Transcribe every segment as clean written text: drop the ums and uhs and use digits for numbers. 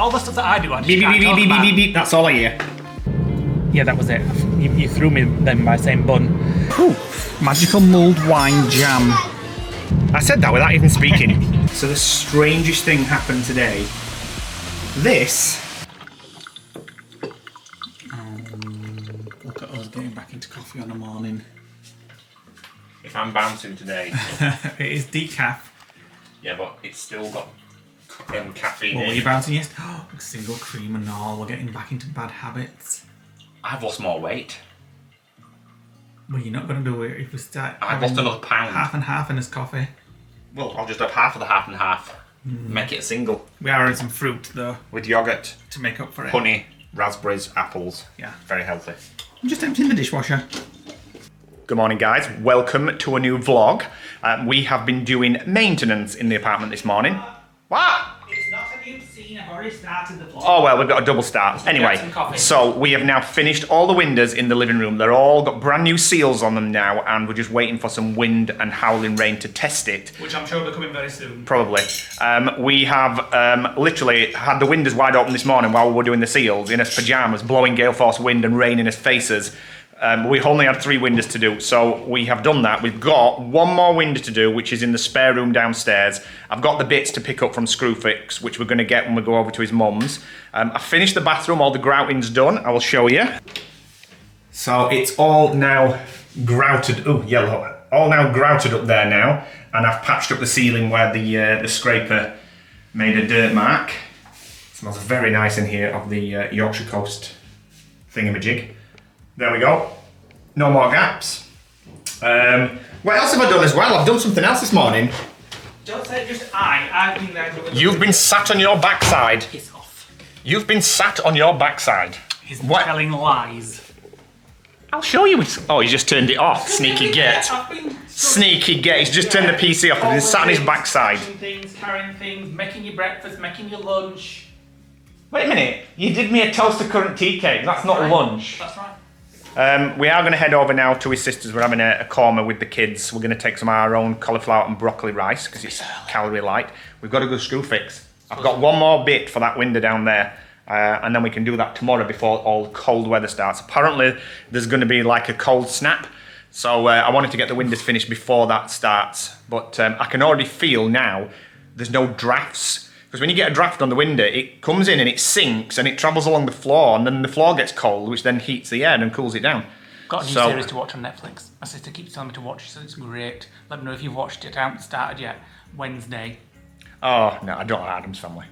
all the stuff that I do, I just Beep, beep, can't beep, talk beep, about. beep, beep, that's all I hear. Yeah, that was it. You threw me then by saying bun. Ooh, magical mulled wine jam. I said that without even speaking. So the strangest thing happened today. This. Look at us getting back into coffee on the morning. If I'm bouncing today. It is decaf. Yeah, but it's still got caffeine What in were it. you bouncing yesterday? Oh, single cream and all. We're getting back into bad habits. I've lost more weight. Well, you're not going to do it if we start. I've lost another pound. Half and half in this coffee. Well, I'll just have half of the half and half. Make it a single. We are in some fruit though With yogurt, to make up for it. honey, raspberries, apples. Yeah. Very healthy. I'm just emptying the dishwasher. Good morning, guys. Welcome to a new vlog. We have been doing maintenance in the apartment this morning. What? It's not a new scene. I've already started the vlog. Oh well, we've got a double start. Anyway, some coffee. so we have now finished all the windows in the living room. They're all got brand new seals on them now, and we're just waiting for some wind and howling rain to test it. Which I'm sure will be coming very soon. Probably. We have literally had the windows wide open this morning while we were doing the seals in his pajamas, blowing gale force wind and rain in his faces. We only had 3 windows to do, so we have done that. We've got 1 more window to do, which is in the spare room downstairs. I've got the bits to pick up from Screwfix, which we're going to get when we go over to his mum's. I finished the bathroom, all the grouting's done. I will show you. So it's all now grouted. Oh, yellow. All now grouted up there now, and I've patched up the ceiling where the scraper made a dirt mark. It smells very nice in here of the Yorkshire Coast thingamajig. There we go. No more gaps. What else have I done as well? I've done something else this morning. Don't say just I've been there doing. You've been sat on your backside. Piss off. You've been sat on your backside. He's What? telling lies. I'll show you. Oh, he's just turned it off. Sneaky get. I've been Sneaky get. He's just turned the PC off and he's sat on his backside. Carrying things, making your breakfast, making your lunch. Wait a minute. You did me a toaster current tea cake. That's not lunch. That's right. We are going to head over now to his sister's. We're having a korma with the kids. We're going to take some of our own cauliflower and broccoli rice because it's calorie light. We've got to go Screwfix. I've got 1 more bit for that window down there. And then we can do that tomorrow before all cold weather starts. Apparently, there's going to be like a cold snap. So I wanted to get the windows finished before that starts. But I can already feel now there's no drafts. Because when you get a draft on the window, it comes in and it sinks and it travels along the floor, and then the floor gets cold, which then heats the air and cools it down. Got a new series to watch on Netflix. My sister keeps telling me to watch it, so it's great. Let me know if you've watched it. I haven't started yet. Wednesday. Oh, no, I don't like Addams Family.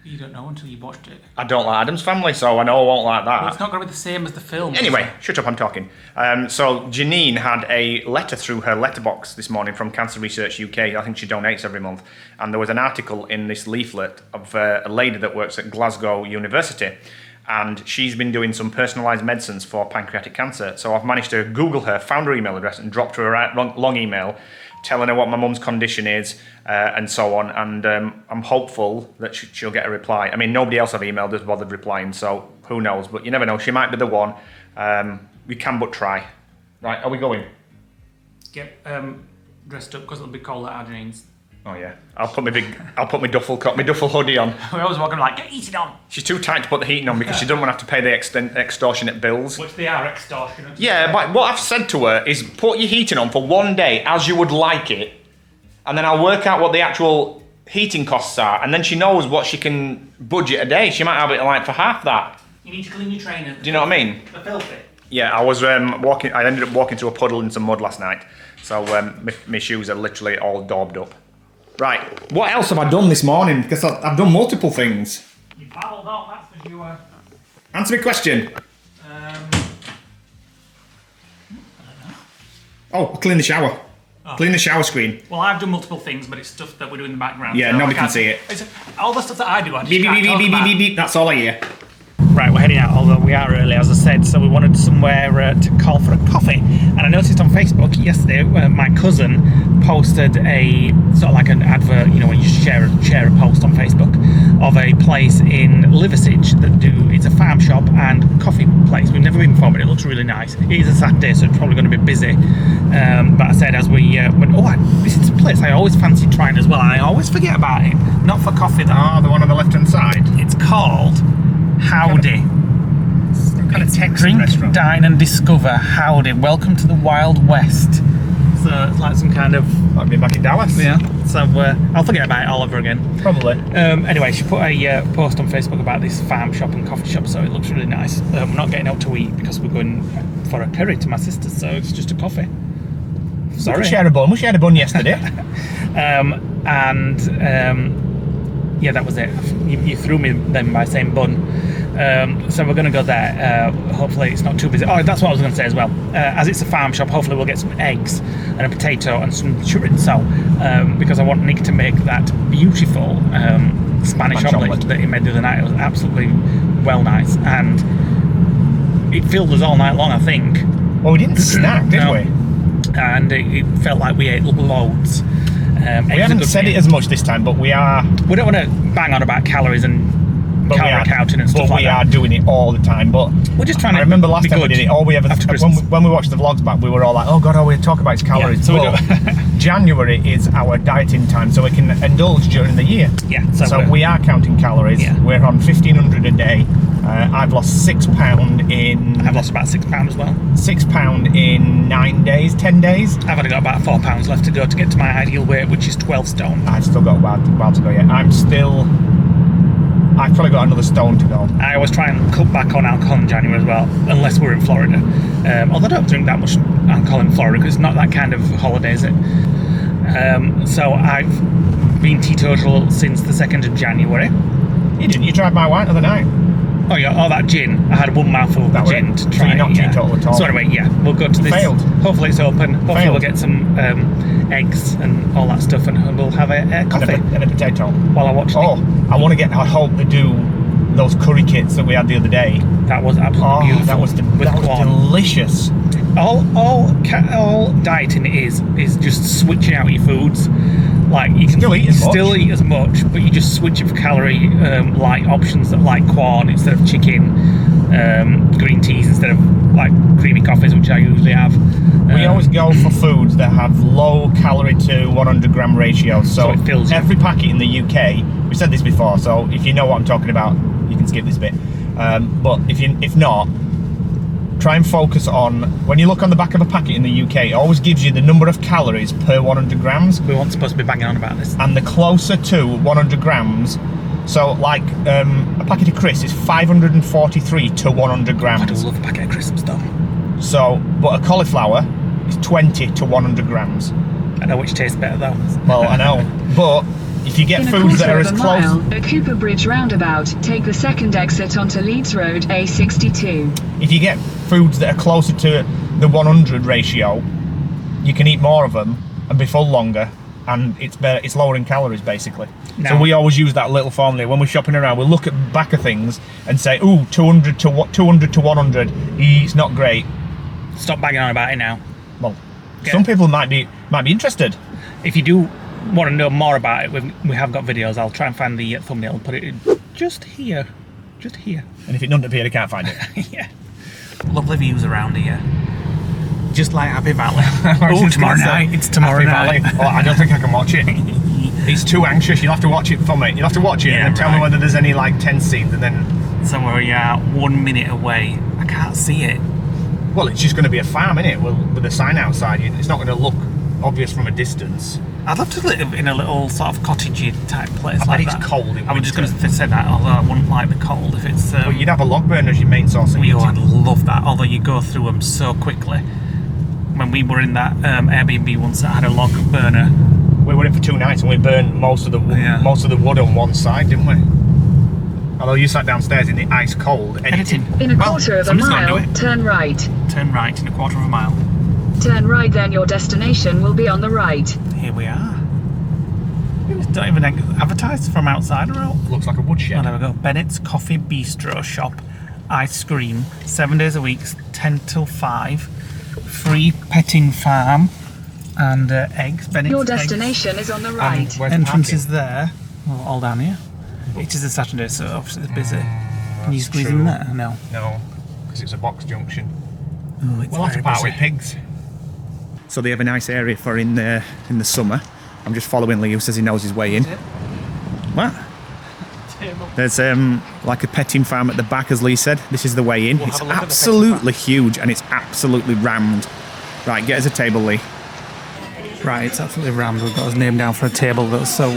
You don't know until you've watched it. I don't like Addams Family, so I know I won't like that. Well, it's not going to be the same as the film. Anyway, shut up, I'm talking. So Janine had a letter through her letterbox this morning from Cancer Research UK. I think she donates every month. And there was an article in this leaflet of a lady that works at Glasgow University. And she's been doing some personalised medicines for pancreatic cancer. So I've managed to Google her, found her email address and dropped her a long email telling her what my mum's condition is and so on. And I'm hopeful that she'll get a reply. I mean, nobody else I've emailed has bothered replying, so who knows? But you never know. She might be the one. We can but try. Right, are we going? Get dressed up because it'll be cold at Argentines. Oh yeah. I'll put my duffel hoodie on. We're always walking like, get heated on. She's too tight to put the heating on because she doesn't want to have to pay the extortionate bills. Which they are extortionate. Yeah, but what I've said to her is put your heating on for 1 day as you would like it, and then I'll work out what the actual heating costs are, and then she knows what she can budget a day. She might have it like for half that. You need to clean your trainers. Do you know what I mean? They're filthy. Yeah, I was walking. I ended up walking through a puddle in some mud last night, so my shoes are literally all daubed up. Right, what else have I done this morning? Because I've done multiple things. You paddled off, that's for sure. Answer me question. Oh, I cleaned the shower. Oh. Clean the shower screen. Well, I've done multiple things, but it's stuff that we do in the background. Yeah, so nobody I can see it. It's all the stuff that I do, I just Beep, beep, can't beep, talk beep, about. beep, beep, beep. That's all I hear. Right, we're heading out, although we are early, as I said, so we wanted somewhere to call for a coffee. And I noticed on Facebook yesterday, my cousin posted a sort of like an advert, you know, when you share a post on Facebook of a place in Liversedge that it's a farm shop and coffee place. We've never been before, but it looks really nice. It is a Saturday, so it's probably going to be busy. But I said as we went, this is a place I always fancy trying as well, and I always forget about it. Not for coffee though. Oh, the one on the left-hand side. It's called Drink, restaurant. dine and discover. Howdy. Welcome to the Wild West. So it's like some kind of... Like being back in Dallas. Yeah. So I'll forget about it all over again. Probably. Anyway, she put a post on Facebook about this farm shop and coffee shop, so it looks really nice. We're not getting out to eat because we're going for a curry to my sister's, so it's just a coffee. Sorry. We shared a bun. We shared a bun yesterday. Yeah, that was it. You threw me then by saying bun. So we're going to go there. Hopefully it's not too busy. Oh, that's what I was going to say as well. As it's a farm shop, hopefully we'll get some eggs and a potato and some chorizo, because I want Nick to make that beautiful Spanish omelette that he made the other night. It was absolutely well nice, and it filled us all night long, I think. Well, we didn't snack, did we? And it felt like we ate loads. We haven't said it as much this time, but we are. We don't want to bang on about calories and calorie counting and stuff like that. But we are doing it all the time. But we're just trying to. I remember last time we did it. All we ever when we watched the vlogs back, we were all like, "Oh God, all we talk about is calories." Yeah, so January is our dieting time, so we can indulge during the year. Yeah. So we are counting calories. Yeah. We're on 1,500 a day. I've lost £6 in. I've lost about £6 as well. £6 in 9 days, 10 days. I've only got about £4 left to go to get to my ideal weight, which is 12 stone. I've still got a while to go yet. I've probably got another stone to go. I always try and cut back on alcohol in January as well, unless we're in Florida. Although I don't drink that much alcohol in Florida because it's not that kind of holiday, is it? So I've been teetotal since the 2nd of January. You didn't. You tried my wine the other night. Oh yeah, that gin. I had one mouthful of gin to try. So you're not teetotal at all? So anyway, yeah, we'll go to this. Failed. Hopefully it's open. Hopefully we'll get some eggs and all that stuff, and we'll have a coffee. And a potato. While I watch I hope they do those curry kits that we had the other day. That was absolutely beautiful. That was delicious. All dieting is just switching out your foods. Like you can still eat as much, but you just switch it for calorie light options that like corn instead of chicken, green teas instead of like creamy coffees, which I usually have. We always go for foods that have low calorie to 100 gram ratio. So it fills every packet in the UK, we said this before, so if you know what I'm talking about, you can skip this bit. But if not, try and focus on, when you look on the back of a packet in the UK, it always gives you the number of calories per 100 grams. We weren't supposed to be banging on about this. And the closer to 100 grams, so like a packet of crisps is 543 to 100 grams. I do love a packet of crisps though. So, but a cauliflower is 20 to 100 grams. I know which tastes better though. Well, I know, but if you get foods that are as close... at Cooper Bridge roundabout, take the second exit onto Leeds Road A62. If you get foods that are closer to the 100 ratio, you can eat more of them and be full longer, and it's lower in calories basically. So we always use that little formula when we're shopping around. We'll look at the back of things and say, ooh, 200 to 100, it's not great. Stop banging on about it now. Well, some people might be interested. If you do want to know more about it, we have got videos. I'll try and find the thumbnail and put it in just here. And if it doesn't appear, I can't find it. Yeah. Lovely views around here. Just like Happy Valley. Tomorrow night. It's tomorrow night. Oh, I don't think I can watch it. It's too anxious. You'll have to watch it for me. You'll have to watch it and tell me whether there's any like tense scenes, and then... Somewhere we are 1 minute away. I can't see it. Well, it's just going to be a farm, innit? With a sign outside. It's not going to look obvious from a distance. I'd love to live in a little sort of cottagey type place I like bet that. It's cold in I was just winter. going to say that, although I wouldn't like the cold if it's... Well, you'd have a log burner as your main source of I'd heating. love that, although you go through them so quickly. When we were in that Airbnb once that had a log burner. We were in for 2 nights and we burned most of the wood on one side, didn't we? Although you sat downstairs in the ice cold editing. In a quarter of a mile, turn right. Turn right in a quarter of a mile. Turn right, then your destination will be on the right. Here we are. It's not even advertised from outside or out. Looks like a woodshed. Oh, there we go. Bennett's Coffee Bistro Shop. Ice cream. 7 days a week, 10 till 5. Free petting farm. And eggs. Bennett's Your destination is on the right. Entrance is there. Well, all down here. It is a Saturday, so obviously it's busy. Can you squeeze in there? No. No, because it's a box junction. Oh, we'll have to part with pigs. So they have a nice area for in the summer. I'm just following Lee, who says he knows his way in. What? Table There's like a petting farm at the back, as Lee said. This is the way in. We'll It's have a look at the absolutely huge and it's absolutely rammed. Right, get us a table, Lee. Right, it's absolutely rammed. We've got his name down for a table that's so...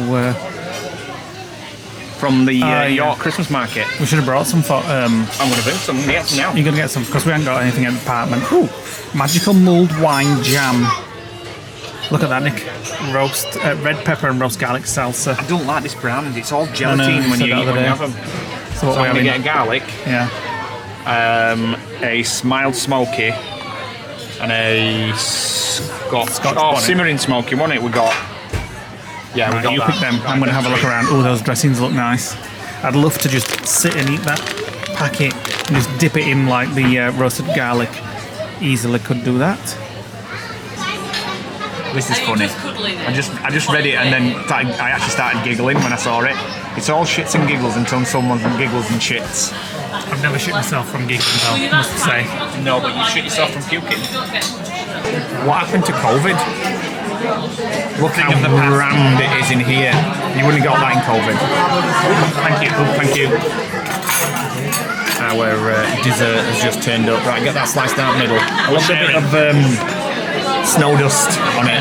From the yeah. York Christmas market. We should have brought some for... I'm going to bring some. Get some now. You're going to get some, because we haven't got anything in the apartment. Ooh, magical mulled wine jam. Look at that, Nick. Roast, red pepper and roast garlic salsa. I don't like this brand. It's all gelatine when you have them. So what So we I'm going to having? get garlic, Yeah. a mild smoky, and a Scotch bonnet. simmering smoky, wasn't it? We got. Yeah, we Right, got you that. pick them. I'm going to have a look around. Oh, those dressings look nice. I'd love to just sit and eat that packet and just dip it in like the roasted garlic. Easily could do that. This is funny. I just read it and then I actually started giggling when I saw it. It's all shits and giggles until someone giggles and shits. I've never shit myself from giggling though, I must say. No, but you shit yourself from puking. What happened to COVID? Look how rammed it is in here. You wouldn't have got that in COVID. Thank you. Oh, thank you. Our dessert has just turned up. Right, get that sliced down the middle. I love a bit of snow dust on it.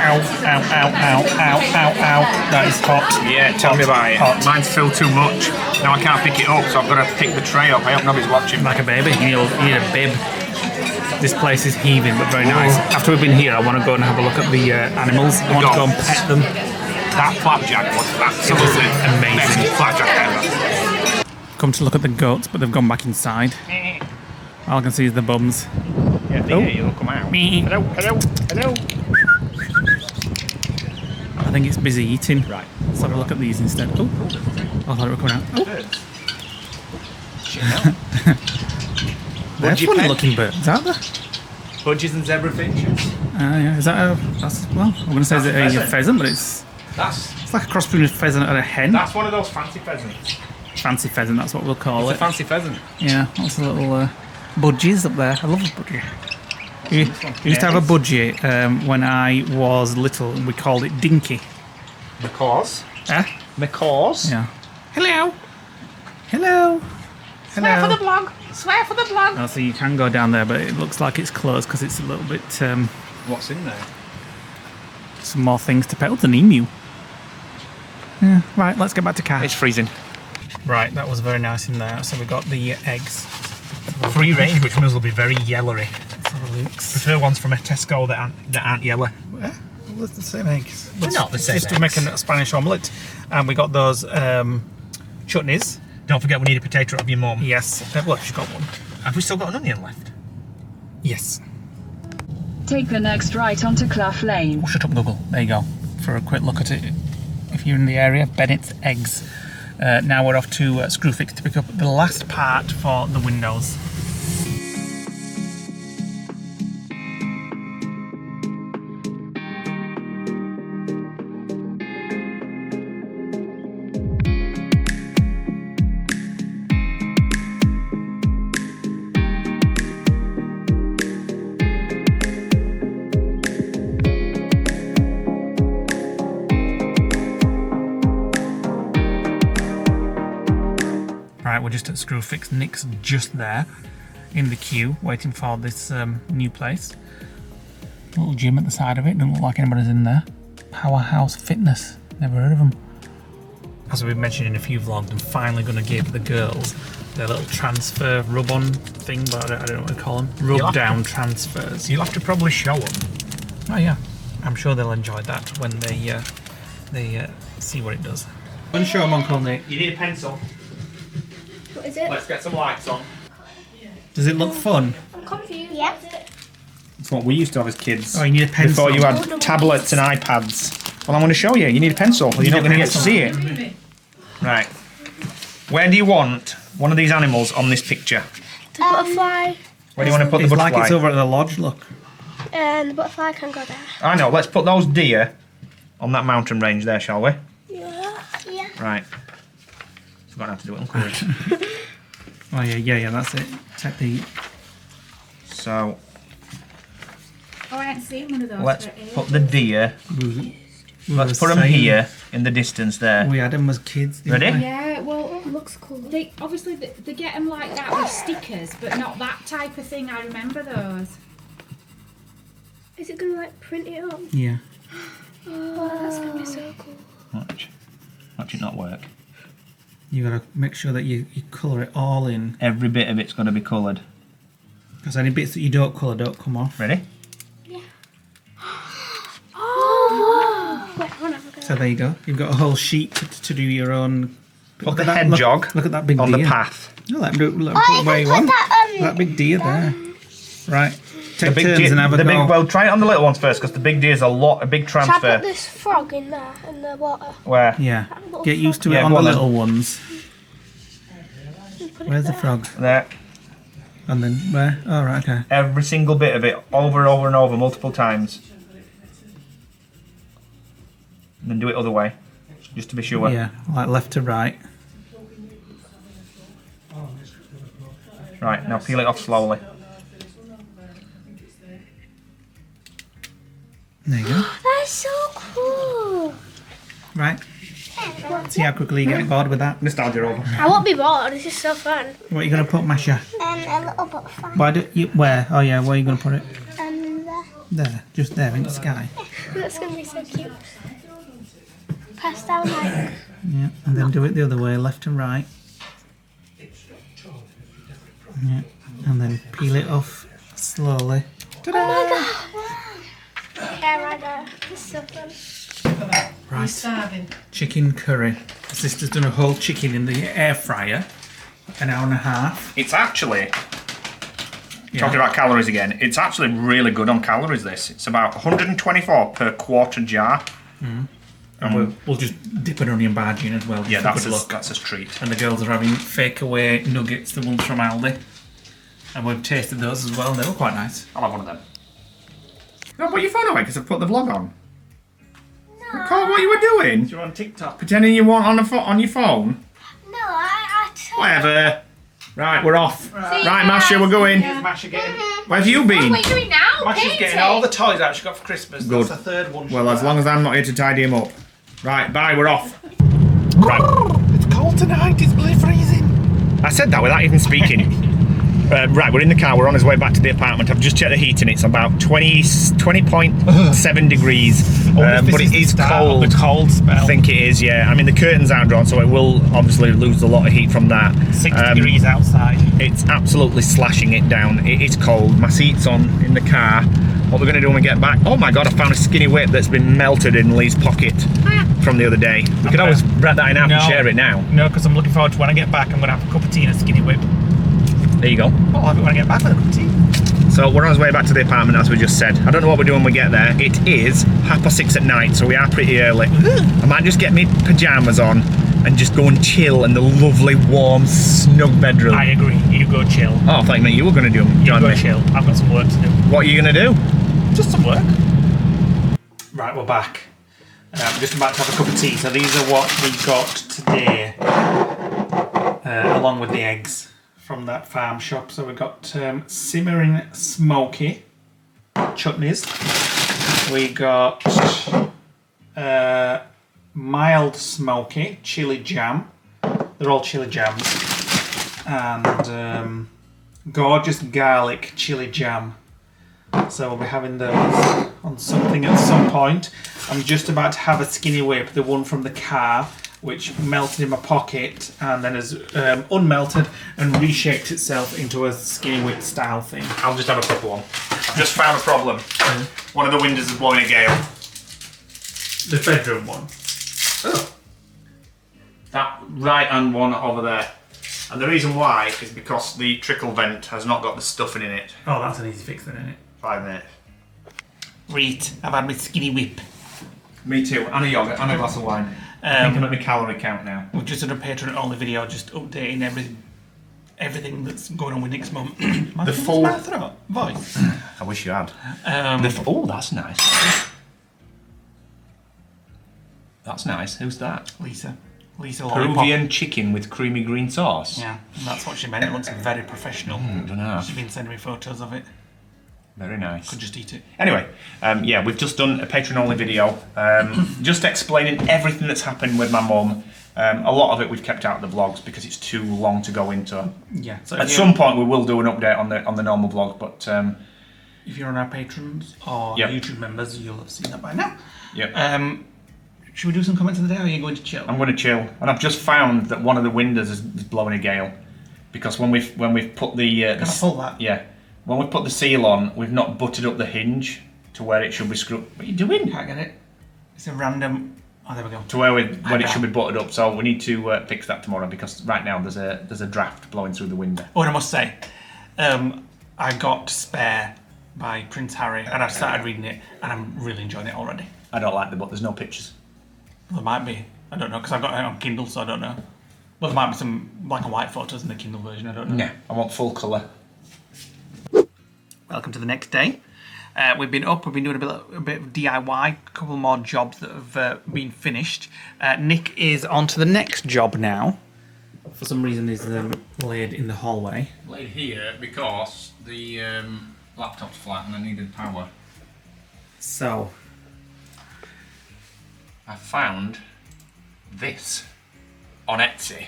Ow, ow, ow, ow, ow, ow, ow. That is hot. Yeah, tell me about it. Hot. Mine's filled too much. Now I can't pick it up, so I've got to pick the tray up. I hope nobody's watching. Like a baby. You need a bib. This place is heaving, but very nice. After we've been here, I want to go and have a look at the animals. I want to go and pet them. That flapjack was absolutely amazing. Best flapjack ever. Come to look at the goats, but they've gone back inside. All I can see is the bums. Yeah, you look them out. Hello, hello, hello. I think it's busy eating. Right. Let's have a look at these instead. Oh, I thought it were coming out. Oh. They're Budgie funny pen. looking birds, aren't they? Budgies and zebra finches. Yeah. Is that well, I'm going to say is it a pheasant, but it's like a cross between a pheasant and a hen. That's one of those fancy pheasants. Fancy pheasant, that's what we'll call It's it. a fancy pheasant. Yeah, that's a little budgies up there. I love a budgie. We used to have a budgie when I was little, and we called it Dinky. Because? Eh? Because? Yeah. Hello. Hello. Swear for the blog. Swear for the blog. Oh, so you can go down there, but it looks like it's closed because it's a little bit. What's in there? Some more things to pet. Oh, an emu. Yeah. Right. Let's get back to car. It's freezing. Right. That was very nice in there. So we got the eggs. Free range, which means will be very yellowy. Prefer ones from a Tesco that aren't yellow. Well, it's the same eggs. They're not the same Just to make a Spanish omelette. And we got those chutneys. Don't forget we need a potato of your mum. Yes. Well, she's got one. Have we still got an onion left? Yes. Take the next right onto Clough Lane. Oh, shut up, Google. There you go. For a quick look at it. If you're in the area, Bennett's Eggs. Now we're off to Screwfix to pick up the last part for the windows. Right, we're just at Screwfix. Nick's just there in the queue waiting for this new place. Little gym at the side of it, doesn't look like anybody's in there. Powerhouse Fitness, never heard of them. As we've mentioned in a few vlogs, I'm finally going to give the girls their little transfer rub-on thing, but I don't know what to call them. Rub-down transfers. You'll have to probably show them. Oh yeah, I'm sure they'll enjoy that when they see what it does. Go and show them, Uncle Nick. You need a pencil. What is it? Let's get some lights on. Does it look fun? I'm confused. Yeah. It's what we used to have as kids. Oh, you need a pencil. Before you had tablets and iPads. Well, I'm going to show you. You need a pencil. You're not going to get to see it. Right. Where do you want one of these animals on this picture? The butterfly. Where do you want to put the It's butterfly? like it's over at the lodge, look. And the butterfly can go there. I know. Let's put those deer on that mountain range there, shall we? Yeah. Yeah. Right. So we're going to have to do it on courage. Oh yeah, that's it. Take the... So Oh, I haven't seen one of those. let's for ages. put the deer. Let's put them Same. here. in the distance there. We had them as kids. didn't Ready? we? Yeah, well, Looks cool. they obviously they get them like that with stickers, but not that type of thing. I remember those. Is it gonna like print it up? Yeah. Oh, that's gonna be so cool. Watch it not work. You gotta make sure that you colour it all in, Every bit of it's got to be coloured. because any bits that you don't colour don't come off. Ready? Oh! Wait, hold on. So there you go. You've got a whole sheet to do your own. Put the at that- hedgehog Look at that big on deer. the path. No, let him do it. Let him Oh, put you it where can you put want. that, That big deer there. Right. Take big turns deer, and have a the go. big, well, try it on the little ones first, because the big deer's a big Shall I transfer. put this frog in there, in the water? Where? Yeah. little Get used to it Yeah, on go the on then. little ones. Put it Where's the there. frog? There. And then where? Oh, right, okay. Every single bit of it, over and over and over, multiple times. And then do it other way, just to be sure. Yeah, like left to right. Right, now peel it off slowly. There you go. That's so cool. Right. See how quickly you get bored with that. Nostalgia over. I won't be bored. This is so fun. What are you going to put, Masha? A little bit of fun. Why do you, where? Oh yeah, where are you going to put it? There. There, just there in the sky. That's gonna be so cute. Press down like. Yeah, and then do it the other way, left to right. Yeah, and then peel it off slowly. Oh my god! Yeah, right there. This is so fun. Right. Chicken curry. My sister's done a whole chicken in the air fryer. An hour and a half. It's actually, Yeah. talking about calories again, it's actually really good on calories, this. It's about 124 per quarter jar. And we'll just dip an onion barge in as well. Yeah, just for good luck. that's a treat. And the girls are having fake away nuggets, the ones from Aldi. And we've tasted those as well, and they were quite nice. I'll have one of them. No, put your phone away, because I've put the vlog on. No. Carl, what you were doing? You're on TikTok. Pretending you want on your phone? No, I Whatever. Right, we're off. Right, Masha, we're going. Masha getting, Where have you been? What are you doing now? Masha's getting all the toys out she got for Christmas. Good. That's the third one. Well, as long as I'm not here to tidy him up. Right, bye, we're off. Right. It's cold tonight, it's bloody freezing. I said that without even speaking. Right, we're in the car, we're on his way back to the apartment. I've just checked the heating, it's about 20.7 degrees. But it is cold. The cold spell. I think it is, yeah. I mean, the curtains aren't drawn, so it will obviously lose a lot of heat from that. 60 degrees outside. It's absolutely slashing it down. It is cold. My seat's on in the car. What we're going to do when we get back... Oh my god, I found a skinny whip that's been melted in Lee's pocket from the other day. We could always break that in half and share it now. No, because I'm looking forward to when I get back, I'm going to have a cup of tea and a skinny whip. There you go. I'll have it when I get back with a cup of tea. So we're on our way back to the apartment, as we just said. I don't know what we're doing when we get there. It is 6:30 at night, so we are pretty early. I might just get my pyjamas on and just go and chill in the lovely, warm, snug bedroom. I agree. You go chill. Oh, I thought you meant you were going to You join go me. chill. I've got some work to do. What are you going to do? Just some work. Right, we're back. I'm just about to have a cup of tea. So these are what we got today, along with the eggs from that farm shop. So we've got simmering smoky chutneys. We got mild smoky chili jam. They're all chili jams. And gorgeous garlic chili jam. So we'll be having those on something at some point. I'm just about to have a skinny whip, the one from the car, which melted in my pocket and then has unmelted and reshaped itself into a skinny whip style thing. I'll just have a proper one. I've just found a problem. One of the windows is blowing a gale. The bedroom one. Oh. That right hand one over there. And the reason why is because the trickle vent has not got the stuffing in it. Oh, that's an easy fix then, isn't it? 5 minutes. Right, I've had my skinny whip. Me too, and a yogurt, and a glass of wine. I think I'm at my calorie count now. We've just done a Patreon only video, just updating everything that's going on with Nick's mum. The full voice. I wish you had. Oh, that's nice. That's nice. Who's that? Lisa Lollipop. Peruvian chicken with creamy green sauce. Yeah, and that's what she meant. It looks very professional. Don't know. She's been sending me photos of it. Very nice. Could just eat it. Anyway, yeah, we've just done a Patreon-only video, just explaining everything that's happened with my mum. A lot of it we've kept out of the vlogs because it's too long to go into. Yeah. So at some point we will do an update on the normal vlog, but if you're on our patrons or YouTube members, you'll have seen that by now. Yeah. Should we do some comments of the day, or are you going to chill? I'm going to chill, and I've just found that one of the windows is blowing a gale, because when we've put the Can I pull that? Yeah. When we put the seal on, we've not butted up the hinge to where it should be screwed. What are you doing? Can't get it. It's a random. Oh, there we go. To where it should be butted up. So we need to fix that tomorrow, because right now there's a draft blowing through the window. Oh, and I must say, I got Spare by Prince Harry, and I've started reading it, and I'm really enjoying it already. I don't like the book. There's no pictures. Well, there might be. I don't know, because I've got it on Kindle, so I don't know. Well, there might be some black and white photos in the Kindle version. I don't know. Yeah, I want full colour. Welcome to the next day. We've been doing a bit of DIY, a couple more jobs that have been finished. Nick is on to the next job now. For some reason he's laid in the hallway. Laid here because the laptop's flat and I needed power. So, I found this on Etsy,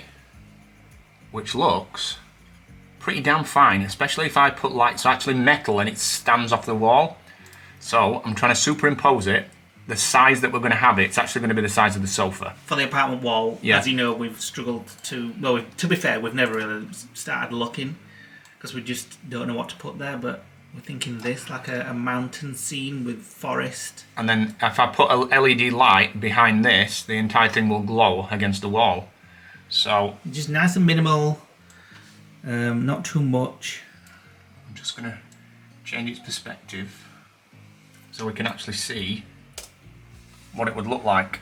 which looks pretty damn fine, especially if I put it's actually metal and it stands off the wall. So I'm trying to superimpose it. The size that we're going to have it's actually going to be the size of the sofa. for the apartment wall, Yeah. as you know, we've struggled to, well, to be fair, we've never really started looking, because we just don't know what to put there, but we're thinking this, like a mountain scene with forest. And then if I put a LED light behind this, the entire thing will glow against the wall. So Just nice and minimal, not too much. I'm just going to change its perspective so we can actually see what it would look like.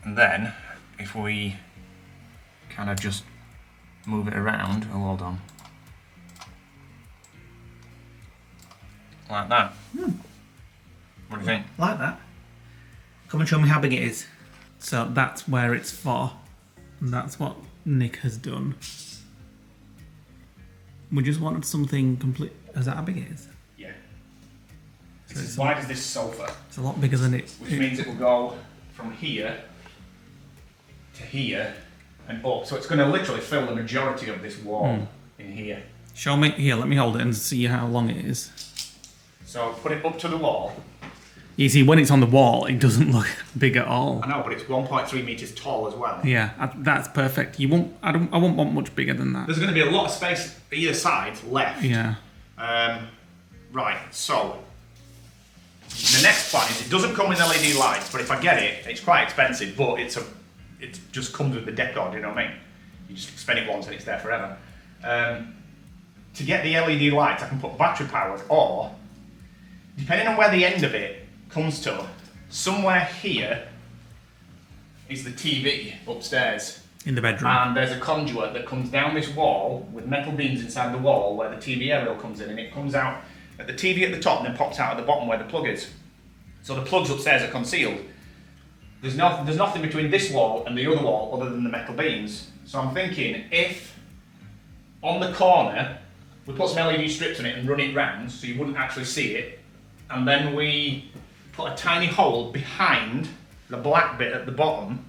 And then if we kind of just move it around, oh, hold on, like that. What do you think? Like that. Come and show me how big it is. So that's where it's for. And that's what Nick has done. We just wanted something complete. Is that how big it is? Yeah. It's as wide as this sofa, It's a lot bigger than it. which means it will go from here to here and up. So it's going to literally fill the majority of this wall in here. Show me. Here, let me hold it and see how long it is. So put it up to the wall. You see, when it's on the wall, it doesn't look big at all. I know, but it's 1.3 metres tall as well. Yeah, that's perfect. You won't. I won't want much bigger than that. There's going to be a lot of space either side left. Yeah. Right, so the next plan is it doesn't come with LED lights, but if I get it, it's quite expensive, but it just comes with the decor, do you know what I mean? You just spend it once and it's there forever. To get the LED lights, I can put battery powered, or depending on where the end of it comes to, somewhere here is the TV upstairs. In the bedroom. And there's a conduit that comes down this wall with metal beams inside the wall where the TV aerial comes in, and it comes out at the TV at the top and then pops out at the bottom where the plug is. So the plugs upstairs are concealed. There's nothing between this wall and the other wall other than the metal beams. So I'm thinking if on the corner we put some LED strips on it and run it round so you wouldn't actually see it, and then we put a tiny hole behind the black bit at the bottom,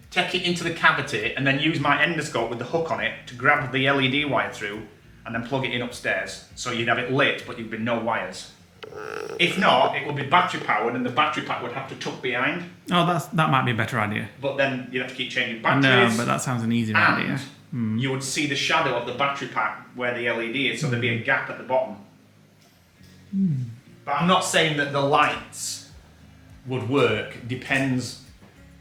take it into the cavity, and then use my endoscope with the hook on it to grab the LED wire through and then plug it in upstairs. So you'd have it lit, but you'd be no wires. If not, it would be battery powered and the battery pack would have to tuck behind. Oh, that might be a better idea. But then you'd have to keep changing No, batteries. but that sounds an easier and idea. you would see the shadow of the battery pack where the LED is, so there'd be a gap at the bottom. But I'm not saying that the lights would work. Depends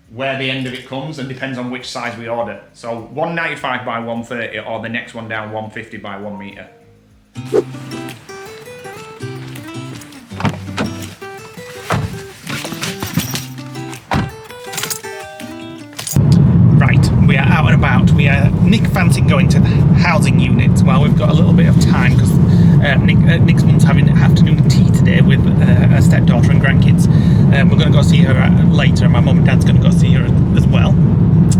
where the end of it comes and depends on which size we order. So 195 by 130 or the next one down 150 by 1 metre. Right, we are out and about. Nick fancied going to the housing unit while we've got a little bit of time, because Nick's mum's having afternoon tea today with her stepdaughter and grandkids. We're going to go see her later, and my mum and dad's going to go see her as well.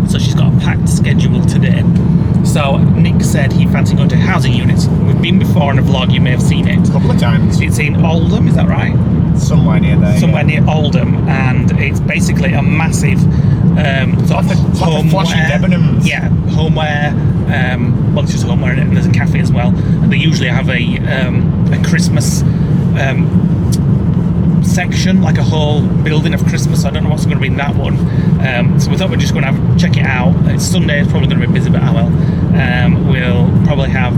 So she's got a packed schedule today. So Nick's said he fancied going to housing units. We've been before in a vlog, you may have seen it. A couple of times. It's in Oldham, is that right? Somewhere near there. Somewhere near Oldham, and it's basically a massive sort of homeware. Flashy Debenhams. Yeah, homeware. Well, it's just homeware, and there's a cafe as well. And they usually have a Christmas section, like a whole building of Christmas. I don't know what's going to be in that one. So we thought we're just going to check it out. It's Sunday, it's probably going to be busy, but oh well. We'll probably have,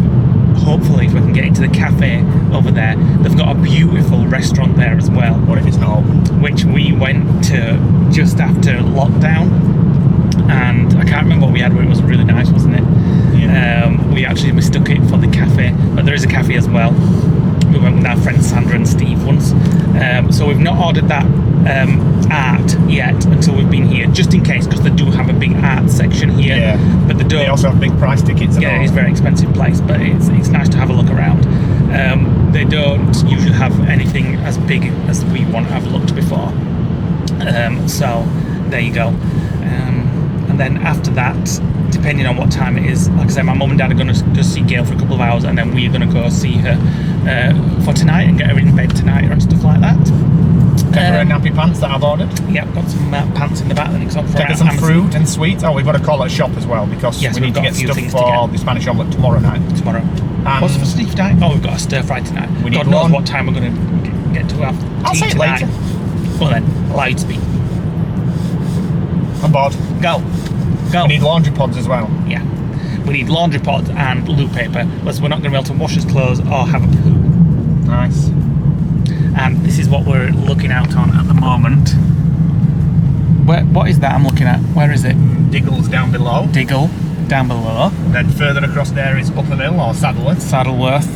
hopefully, if we can get into the cafe over there. They've got a beautiful restaurant there as well. What if it's not open? Which we went to just after lockdown, and I can't remember what we had, but it was really nice, wasn't it? Yeah. We actually mistook it for the cafe, but there is a cafe as well. We went with our friends Sandra and Steve once. So we've not ordered that art yet until we've been here, just in case, because they do have a big art section here. Yeah. But They also have big price tickets. Yeah, it's a very expensive place, but it's nice to have a look around. They don't usually have anything as big as we want to have looked before. So there you go. And then after that, depending on what time it is, like I said, my mum and dad are going to go see Gail for a couple of hours, and then we're going to go see her for tonight and get her in bed tonight and stuff like that. Take her nappy pants that I've ordered. Yep, got some pants in the back. Then Take her some fruit and sweets. Oh, we've got to call at shop as well, because yes, we need to get stuff for the Spanish omelette tomorrow night. What's for Steve tonight? Oh, we've got a stir fry tonight. God knows what time we're going to get to have I'll tea say it tonight. later. Well then, allow you to speak. I'm bored. Go. We need laundry pods as well. Yeah. We need laundry pods and loo paper, because we're not going to be able to wash his clothes or have a poo. Nice. And this is what we're looking out on at the moment. What is that I'm looking at? Where is it? Diggle's down below. Diggle, down below. Then further across there is Uppermill or Saddleworth. Saddleworth.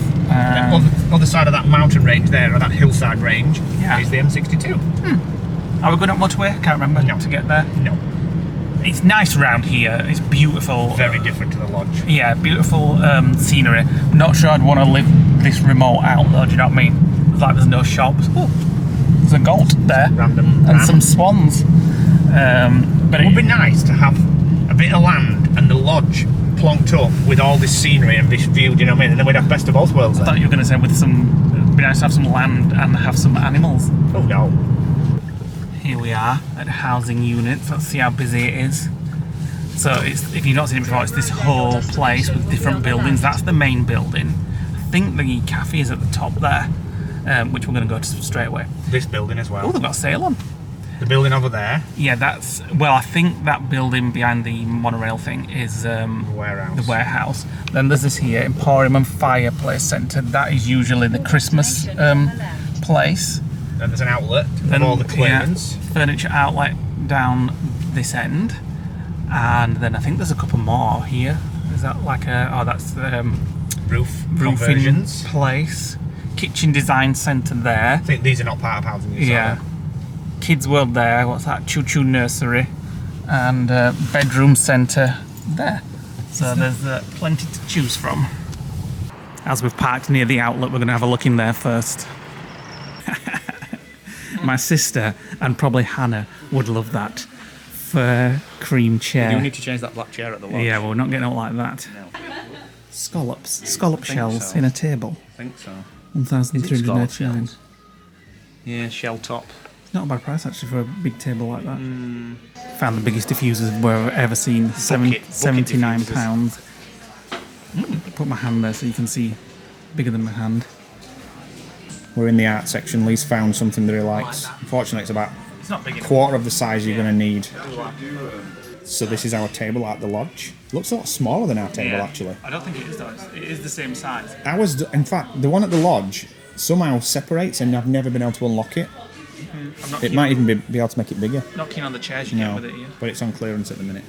Other side of that mountain range there, or that hillside range, is the M62. Are we going up much way? Can't remember to get there. No. It's nice around here. It's beautiful. Very different to the lodge. Yeah, beautiful scenery. Not sure I'd want to live this remote out though, do you know what I mean? It's like there's no shops. Oh, there's a goat there. Random and some swans. But it would be nice to have a bit of land and the lodge plonked up with all this scenery and this view, do you know what I mean? And then we'd have best of both worlds. I thought you were going to say with it'd be nice to have some land and have some animals. Oh no. Here we are at housing units. Let's see how busy it is. So if you've not seen it before, it's this whole place with different buildings. That's the main building. I think the cafe is at the top there, which we're going to go to straight away. This building as well. Oh, they've got a sale on. The building over there. Yeah, I think that building behind the monorail thing is the warehouse. Then there's this here, Emporium and Fireplace Centre. That is usually the Christmas place. Then there's an outlet of all the clearance. Yeah, furniture outlet down this end. And then I think there's a couple more here. Is that like that's the roofing conversions place. Kitchen design centre there. I think these are not part of housing. Yeah. Kids World there. What's that? Choo Choo Nursery. And bedroom centre there. So there's plenty to choose from. As we've parked near the outlet, we're going to have a look in there first. My sister and probably Hannah would love that fur cream chair. You need to change that black chair at the lodge. Yeah, well, we're not getting it like that. No. Scallop shells in a table. I think so. 1,399. Yeah, shell top. Not a bad price actually for a big table like that. Found the biggest diffusers we've ever seen. £79. Put my hand there so you can see. Bigger than my hand. We're in the art section. Lee's found something that he likes. Unfortunately, it's about a quarter of the size you're going to need. So this is our table at the lodge. Looks a lot smaller than our table actually. I don't think it is though. It is the same size. Ours, in fact, the one at the lodge somehow separates, and I've never been able to unlock it. It might even be able to make it bigger. Not keen on the chairs you get with it, yeah. But it's on clearance at the minute.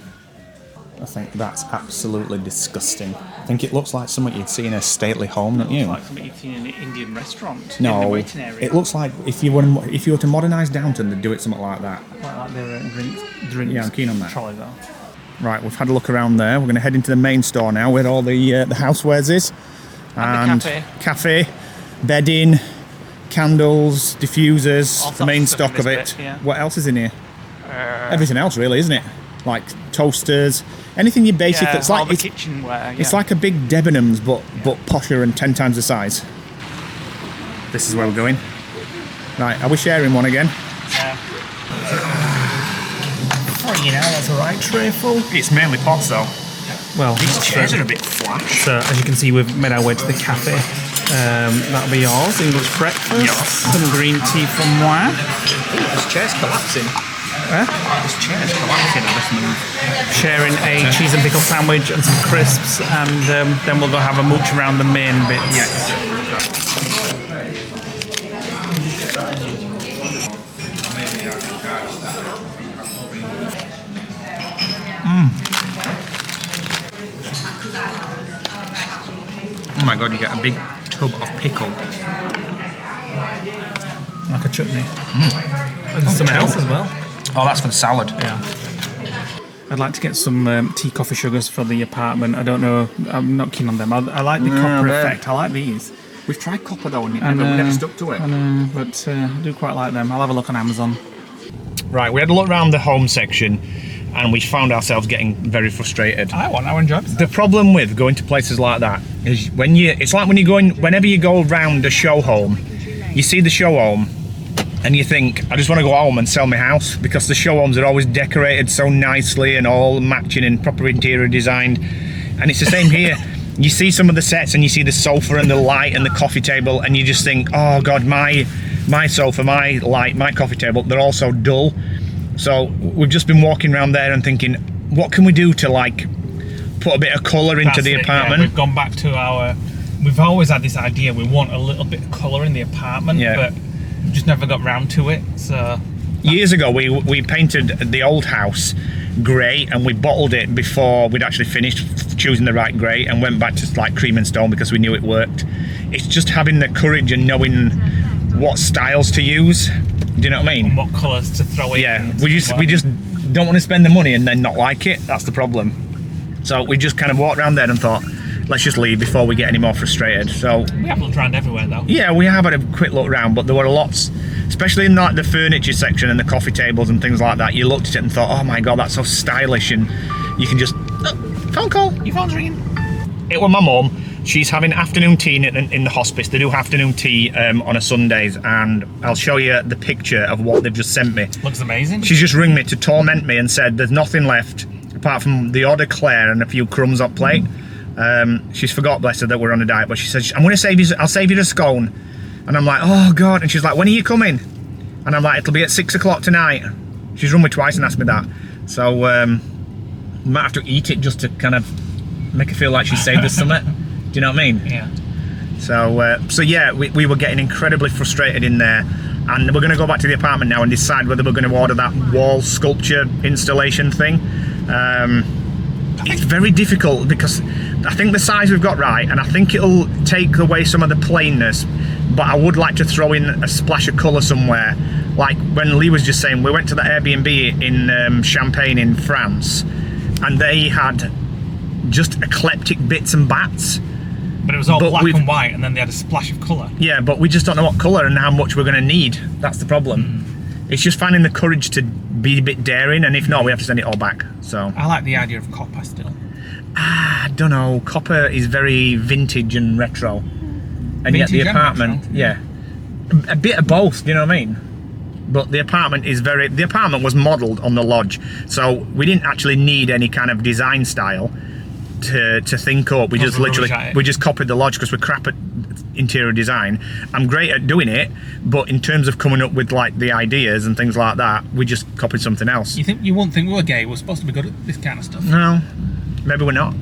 I think that's absolutely disgusting. I think it looks like something you'd see in a stately home, don't you? It looks like something you'd see in an Indian restaurant. No, in the waiting area. it looks like if you were to modernise Downton, they'd do it something like that. Like their drinks. Yeah, I'm keen on that. Trolley though. Right, we've had a look around there. We're going to head into the main store now, where all the housewares is, And the cafe, bedding, candles, diffusers, the main stock of it. Yeah. What else is in here? Everything else, really, isn't it? like toasters, anything you basic that's all like the kitchenware. Yeah. it's like a big Debenhams but posher and 10 times the size. This is where we're going. Right, are we sharing one again? Yeah. That's a right tray full. It's mainly pots though. Well, These chairs are a bit flat. so as you can see, we've made our way to the cafe. That'll be yours. English breakfast. Yes. Some green tea from moi. This chair's collapsing. This chair's collapsing at this move. Sharing a cheese and pickle sandwich and some crisps, and then we'll go have a mooch around the main bits. Yes. Oh my god, you get a big tub of pickle. Like a chutney. And something else as well. Oh, that's for the salad. Yeah. I'd like to get some tea coffee sugars for the apartment. I don't know. I'm not keen on them. I like the copper effect. I like these. We've tried copper though, and we never stuck to it. I know, but I do quite like them. I'll have a look on Amazon. Right, we had a look around the home section, and we found ourselves getting very frustrated. I enjoy it. The problem with going to places like that is it's like whenever you go around a show home, you see the show home and you think, I just want to go home and sell my house, because the show homes are always decorated so nicely and all matching and proper interior designed. And it's the same here. You see some of the sets and you see the sofa and the light and the coffee table, and you just think, oh god, my sofa, my light, my coffee table, they're all so dull. So we've just been walking around there and thinking, what can we do to like put a bit of colour into the apartment? Yeah, we've gone back to we've always had this idea, we want a little bit of colour in the apartment, but we've just never got round to it. So years ago we painted the old house grey, and we bottled it before we'd actually finished choosing the right grey, and went back to like cream and stone because we knew it worked. It's just having the courage and knowing what styles to use. Do you know what I mean? And what colours to throw in. Yeah, we just don't want to spend the money and then not like it. That's the problem. So we just kind of walked around there and thought, let's just leave before we get any more frustrated. So we have looked around everywhere though. Yeah, we have had a quick look around, but there were lots, especially in like the furniture section and the coffee tables and things like that. You looked at it and thought, oh my god, that's so stylish, and you can just phone call. Your phone's ringing. It was my mum. She's having afternoon tea in the hospice. They do afternoon tea on a Sundays, and I'll show you the picture of what they've just sent me. Looks amazing. She's just rung me to torment me and said there's nothing left apart from the odd eclair and a few crumbs on plate. She's forgot, bless her, that we're on a diet, but she said, I'll save you the scone. And I'm like, oh god. And she's like, when are you coming? And I'm like, it'll be at 6 o'clock tonight. She's rung me twice and asked me that. So we might have to eat it just to kind of make her feel like she saved us something. Do you know what I mean? Yeah. So yeah, we were getting incredibly frustrated in there, and we're going to go back to the apartment now and decide whether we're going to order that wall sculpture installation thing. It's very difficult because I think the size we've got right, and I think it'll take away some of the plainness, but I would like to throw in a splash of colour somewhere. Like when Leigh was just saying, we went to the Airbnb in Champagne in France, and they had just eclectic bits and bats. But it was all black and white, and then they had a splash of colour. Yeah, but we just don't know what colour and how much we're going to need. That's the problem. It's just finding the courage to be a bit daring, and if not, we have to send it all back. So I like the idea of copper still. I don't know. Copper is very vintage and retro, and yet the apartment, yeah, a bit of both. Do you know what I mean? But the apartment is the apartment was modelled on the lodge, so we didn't actually need any kind of design style to think up. We just copied the lodge because we're crap at interior design. I'm great at doing it, but in terms of coming up with like the ideas and things like that, we just copied something else. You wouldn't think we were gay. We're supposed to be good at this kind of stuff. No, maybe we're not.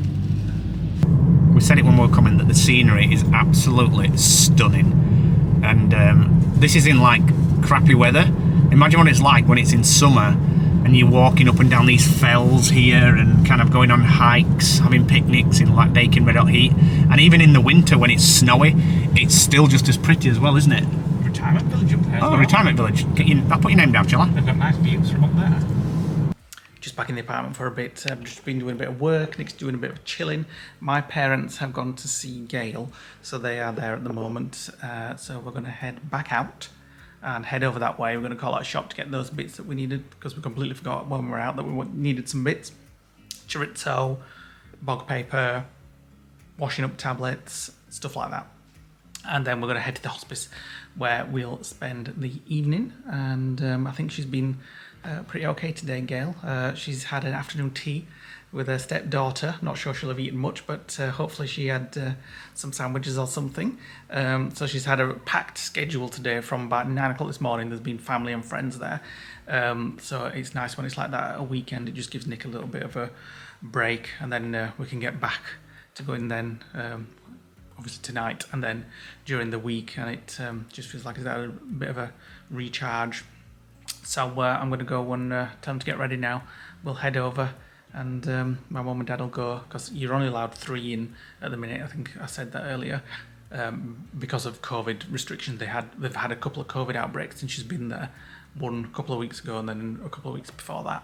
We said it when we were coming that the scenery is absolutely stunning, and this is in like crappy weather. Imagine what it's like when it's in summer and you're walking up and down these fells here and kind of going on hikes, having picnics in like baking red hot heat. And even in the winter when it's snowy, it's still just as pretty as well, isn't it? Retirement village up there. Oh, retirement village. I'll put your name down, shall I? They've got nice views from up there. Just back in the apartment for a bit. I've just been doing a bit of work. Nick's doing a bit of chilling. My parents have gone to see Gail, so they are there at the moment. So we're going to head back out and head over that way. We're going to call out a shop to get those bits that we needed, because we completely forgot when we were out that we needed some bits. Chorizo, bog paper, washing up tablets, stuff like that. And then we're going to head to the hospice where we'll spend the evening. And I think she's been pretty okay today, Gail. She's had an afternoon tea with her stepdaughter. Not sure she'll have eaten much, but hopefully she had some sandwiches or something. So she's had a packed schedule today from about 9 o'clock this morning. There's been family and friends there. So it's nice when it's like that at a weekend. It just gives Nick a little bit of a break, and then we can get back to going then, obviously tonight and then during the week, and it just feels like it's had a bit of a recharge. So I'm going to go and tell them to get ready now. We'll head over, and my mum and dad will go, because you're only allowed 3 in at the minute. I think I said that earlier. Because of COVID restrictions, they've had a couple of COVID outbreaks since she's been there. One a couple of weeks ago, and then a couple of weeks before that.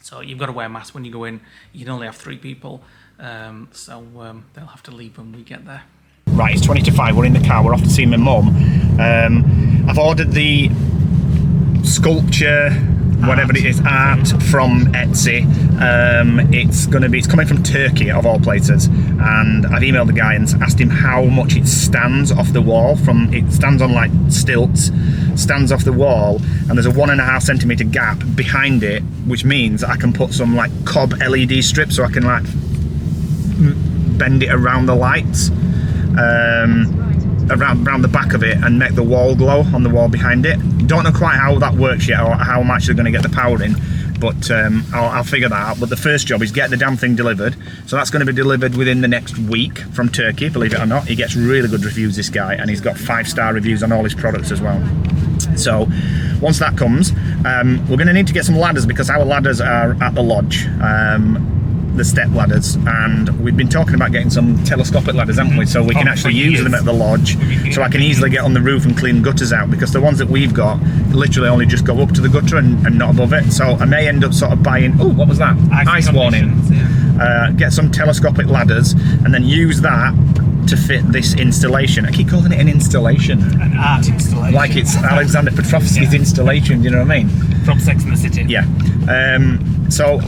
So you've got to wear a mask when you go in. You can only have 3 people, so they'll have to leave when we get there. Right, it's 20 to 5. We're in the car. We're off to see my mum. I've ordered the sculpture, whatever it is, art from Etsy. It's coming from Turkey, of all places, and I've emailed the guy and asked him how much it stands off the wall. It stands on like stilts, stands off the wall, and there's a 1.5 centimeter gap behind it, which means I can put some like cob LED strips, so I can like bend it around the lights, around the back of it, and make the wall glow on the wall behind it. Don't know quite how that works yet, or how I'm actually going to get the power in, but I'll figure that out. But the first job is get the damn thing delivered. So that's going to be delivered within the next week from Turkey, believe it or not. He gets really good reviews, this guy, and he's got 5-star reviews on all his products as well. So once that comes, we're going to need to get some ladders, because our ladders are at the lodge, the step ladders, and we've been talking about getting some telescopic ladders, haven't we, so we can actually use them at the lodge, so I can easily get on the roof and clean gutters out, because the ones that we've got literally only just go up to the gutter and not above it. So I may end up sort of buying, oh, what was that? Ice warning. Yeah. Get some telescopic ladders and then use that to fit this installation. I keep calling it an installation. An art installation. Like it's Alexander Petrovsky's installation, do you know what I mean? From Sex and the City. Yeah. So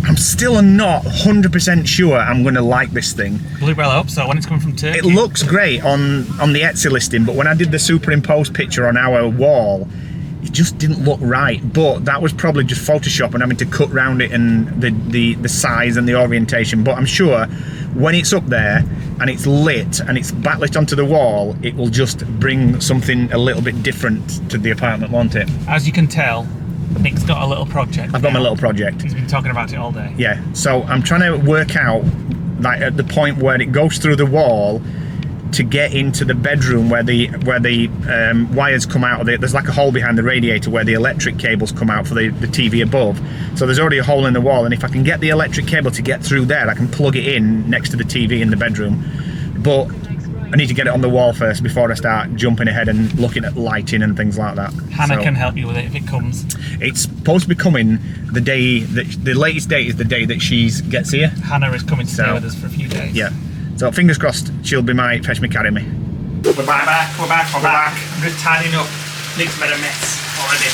I'm still not 100% sure I'm going to like this thing. Bluebell, I hope so, when it's coming from Turkey. It looks great on the Etsy listing, but when I did the superimposed picture on our wall, it just didn't look right. But that was probably just Photoshop and having to cut round it and the size and the orientation. But I'm sure when it's up there and it's lit and it's backlit onto the wall, it will just bring something a little bit different to the apartment, won't it? As you can tell, Nick's got a little project. I've got my little project. He's been talking about it all day. Yeah, so I'm trying to work out, like, at the point where it goes through the wall to get into the bedroom where the wires come out of it. There's like a hole behind the radiator where the electric cables come out for the TV above. So there's already a hole in the wall, and if I can get the electric cable to get through there, I can plug it in next to the TV in the bedroom. But I need to get it on the wall first before I start jumping ahead and looking at lighting and things like that. Hannah can help you with it if it comes. It's supposed to be coming the day that, the latest date is the day that she gets here. Hannah is coming to stay with us for a few days. Yeah. So fingers crossed she'll be my fetch me, carry me. We're back. I'm just tidying up. Nick's made a mess already in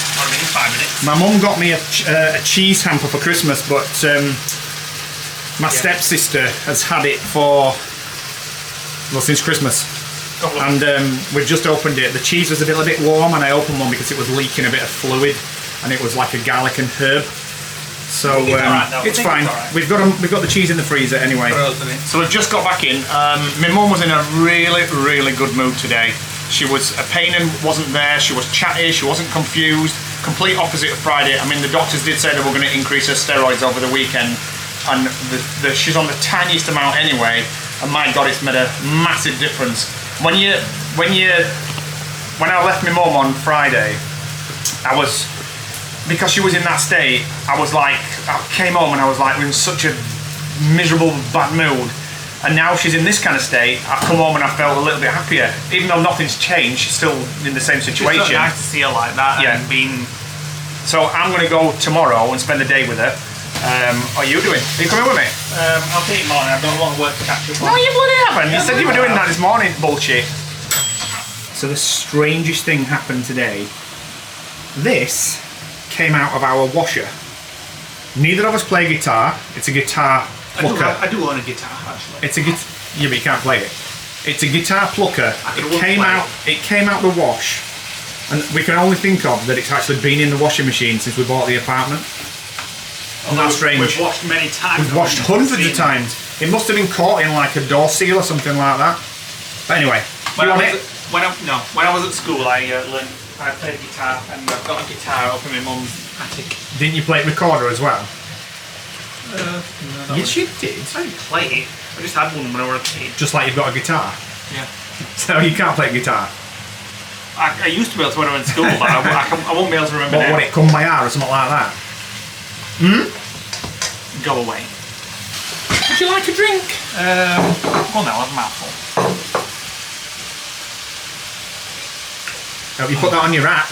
5 minutes. My mum got me a cheese hamper for Christmas, but my stepsister has had it for, well, since Christmas. And we've just opened it. The cheese was a little bit warm, and I opened one because it was leaking a bit of fluid, and it was like a garlic and herb. So it's fine. We've got the cheese in the freezer anyway. So we've just got back in. My mum was in a really good mood today. She was, a pain wasn't there. She was chatty. She wasn't confused. Complete opposite of Friday. I mean, the doctors did say they were going to increase her steroids over the weekend, and she's on the tiniest amount anyway. And my God, it's made a massive difference. When I left my mum on Friday, because she was in that state, I came home and I was like in such a miserable, bad mood. And now she's in this kind of state, I've come home and I felt a little bit happier. Even though nothing's changed, she's still in the same situation. It's so nice to see her like that. Yeah. And being... So I'm going to go tomorrow and spend the day with her. What are you doing? Are you coming with me? I'll take it morning. I've got a lot of work to catch up on. No, you bloody haven't. You said you were doing that this morning. Bullshit. So the strangest thing happened today. This came out of our washer. Neither of us play guitar. It's a guitar plucker. I do own a guitar, actually. It's a guitar. Yeah, but you can't play it. It's a guitar plucker. It came out the wash, and we can only think of that it's actually been in the washing machine since we bought the apartment. And that's strange. We've washed many times. We've washed hundreds of times. It must have been caught in like a door seal or something like that. But anyway, when I was at school, I played guitar, and I've got a guitar up in my mum's attic. Didn't you play recorder as well? No, Yes, you did. I didn't play it. I just had one when I was a kid. Just like you've got a guitar. Yeah. So you can't play guitar. I used to be able to when I went to school, but I won't be able to remember now. What, it come by hour or something like that? Go away. Would you like a drink? Well, no, I've a mouthful. Have you put that on your app?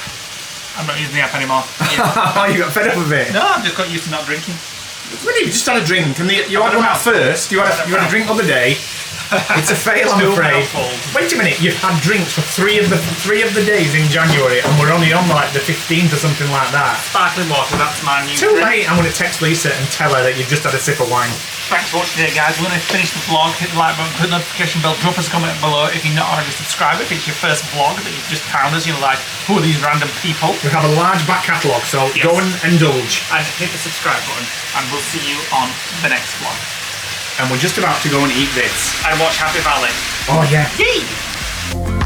I'm not using the app anymore. Oh, you got fed up with it? No, I've just got used to not drinking. Really, you just had a drink, and you had one at first. You had a drink the other day. It's a fail, I'm afraid. Wait a minute, you've had drinks for three of the days in January, and we're only on like the 15th or something like that. Sparkling water, that's my new Too drink. late. I'm going to text Lisa and tell her that you've just had a sip of wine. Thanks for watching today, guys. We're going to finish the vlog. Hit the like button, click the notification bell, drop us a comment below if you're not already subscribed. If it's your first vlog that you've just found us, you're like, who are these random people? We have a large back catalogue, so go and indulge. And hit the subscribe button, and we'll see you on the next vlog. And we're just about to go and eat this. And watch Happy Valley. Oh yeah. Yay!